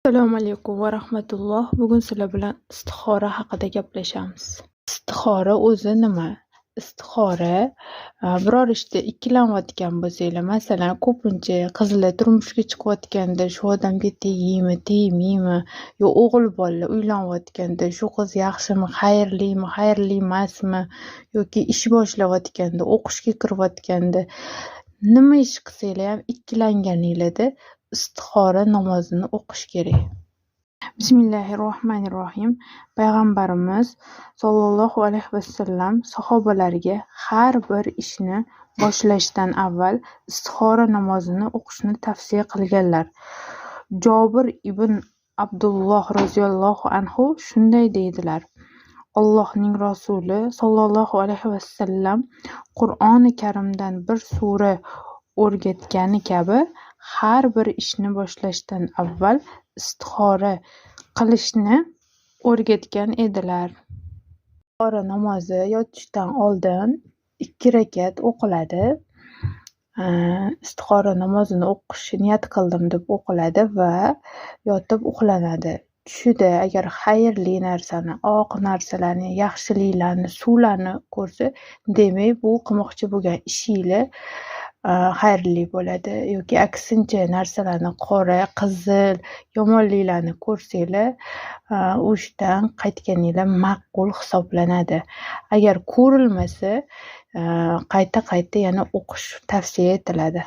Assalomu alaykum va rahmatulloh. Bugun sizlar bilan istixora haqida gaplashamiz. Istixora o'zi nima? Istixora biror ishda ikkilanayotgan bo'lsanglar, masalan, ko'pincha qizlar turmushga chiqayotganda shu odamga tegaymi, tegmaymi, yo o'g'il bolalar uylanayotganda shu qiz yaxshimi, xayrli emasmi, yoki ish boshlayotganda, o'qishga kirayotganda nima ish qilsanglar ham ikkilanganinglarda istixora namozini o'qish kerak. Bismillahirrohmanirrohim. Payg'ambarimiz sollallohu alayhi vasallam sahobalariga har bir ishni boshlashdan avval istixora namozini o'qishni tavsiya qilganlar. Jobir ibn Abdulloh roziyallohu anhu shunday deydilar: Allohning rasuli sollallohu alayhi vasallam Qur'oni Karimdan bir sura o'rgatgani kabi har bir ishni boshlashdan avval istixora qilishni o'rgatgan edilar. Istixora namozi yotishdan oldin 2 rakat o'qiladi. Istixora namozini o'qishni niyat qildim deb o'qiladi va yotib uxlanadi. Tushida agar xayrli narsani, oq narsalarni, yaxshiliklarni, suvlarni ko'rsa, demak bu qilmoqchi bo'lgan ishinglar xayrli bo'ladi. Yoki aksincha narsalarni, qora, qizil, yomonliklarni ko'rsanglar, o'shdan qaytganinglar ma'qul hisoblanadi. Agar ko'rilmasa, qayta yana o'qish tavsiya etiladi.